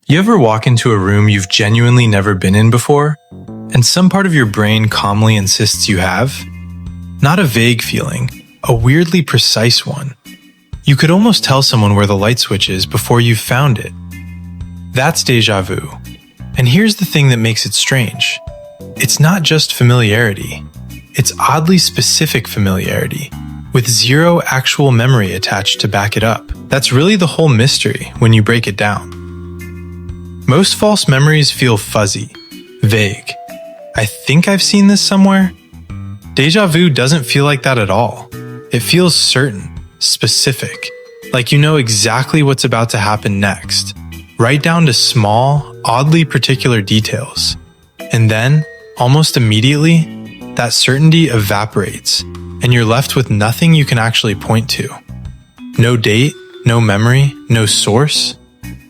You ever walk into a room you've genuinely never been in before, and some part of your brain calmly insists you have? Not a vague feeling, a weirdly precise one. You could almost tell someone where the light switch is before you've found it. That's déjà vu. And here's the thing that makes it strange. It's not just familiarity. It's oddly specific familiarity, with zero actual memory attached to back it up. That's really the whole mystery when you break it down. Most false memories feel fuzzy, vague. I think I've seen this somewhere. Déjà vu doesn't feel like that at all. It feels certain, specific, like you know exactly what's about to happen next, right down to small, oddly particular details. And then, almost immediately, that certainty evaporates, and you're left with nothing you can actually point to. No date, no memory, no source.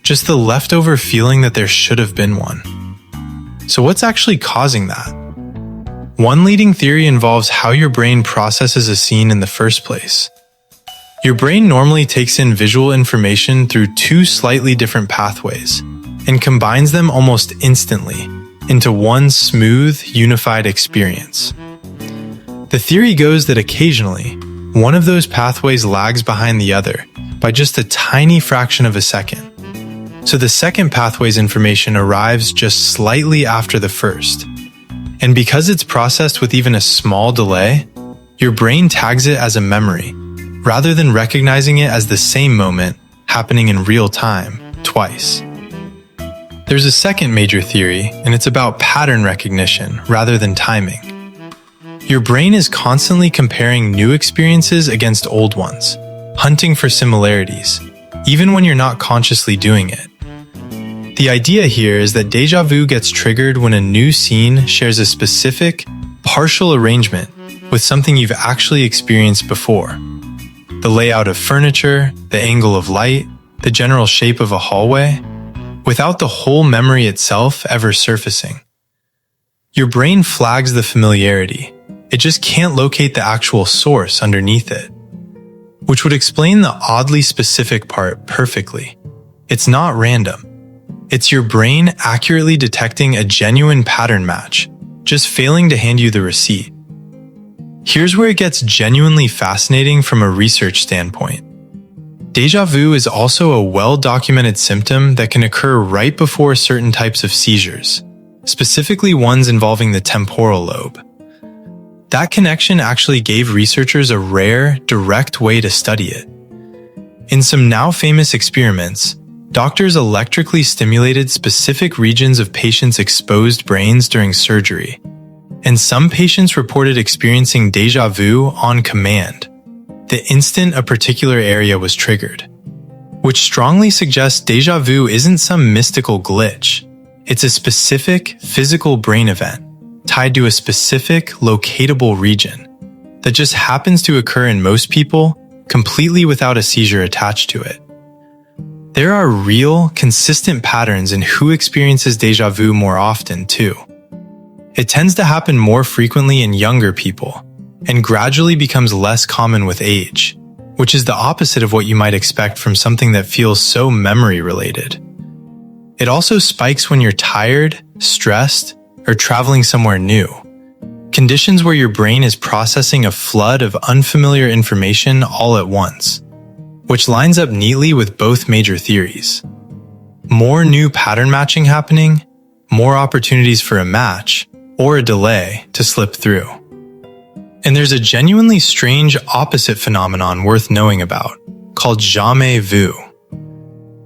Just the leftover feeling that there should have been one. So what's actually causing that? One leading theory involves how your brain processes a scene in the first place. Your brain normally takes in visual information through two slightly different pathways and combines them almost instantly into one smooth, unified experience. The theory goes that occasionally, one of those pathways lags behind the other by just a tiny fraction of a second. So the second pathway's information arrives just slightly after the first. And because it's processed with even a small delay, your brain tags it as a memory, rather than recognizing it as the same moment happening in real time, twice. There's a second major theory, and it's about pattern recognition rather than timing. Your brain is constantly comparing new experiences against old ones, hunting for similarities, even when you're not consciously doing it. The idea here is that déjà vu gets triggered when a new scene shares a specific, partial arrangement with something you've actually experienced before. The layout of furniture, the angle of light, the general shape of a hallway, without the whole memory itself ever surfacing. Your brain flags the familiarity. It just can't locate the actual source underneath it, which would explain the oddly specific part perfectly. It's not random. It's your brain accurately detecting a genuine pattern match, just failing to hand you the receipt. Here's where it gets genuinely fascinating from a research standpoint. Déjà vu is also a well-documented symptom that can occur right before certain types of seizures, specifically ones involving the temporal lobe. That connection actually gave researchers a rare, direct way to study it. In some now famous experiments, doctors electrically stimulated specific regions of patients' exposed brains during surgery, and some patients reported experiencing déjà vu on command, the instant a particular area was triggered, which strongly suggests déjà vu isn't some mystical glitch. It's a specific physical brain event tied to a specific locatable region that just happens to occur in most people completely without a seizure attached to it. There are real, consistent patterns in who experiences déjà vu more often, too. It tends to happen more frequently in younger people, and gradually becomes less common with age, which is the opposite of what you might expect from something that feels so memory-related. It also spikes when you're tired, stressed, or traveling somewhere new, conditions where your brain is processing a flood of unfamiliar information all at once, which lines up neatly with both major theories. More new pattern matching happening, more opportunities for a match, or a delay to slip through. And there's a genuinely strange opposite phenomenon worth knowing about, called jamais vu.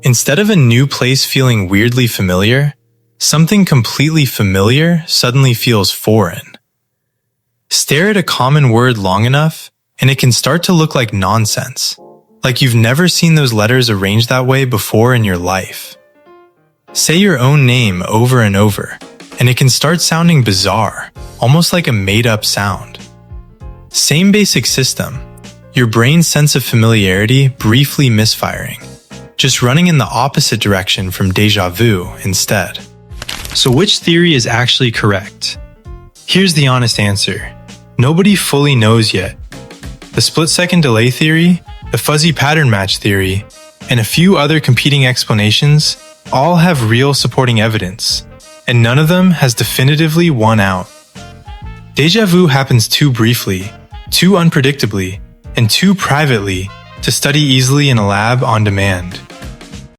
Instead of a new place feeling weirdly familiar, something completely familiar suddenly feels foreign. Stare at a common word long enough, and it can start to look like nonsense. Like you've never seen those letters arranged that way before in your life. Say your own name over and over, and it can start sounding bizarre, almost like a made-up sound. Same basic system, your brain's sense of familiarity briefly misfiring, just running in the opposite direction from déjà vu instead. So which theory is actually correct? Here's the honest answer. Nobody fully knows yet. The split-second delay theory, the fuzzy pattern match theory, and a few other competing explanations all have real supporting evidence, and none of them has definitively won out. Déjà vu happens too briefly, too unpredictably, and too privately to study easily in a lab on demand.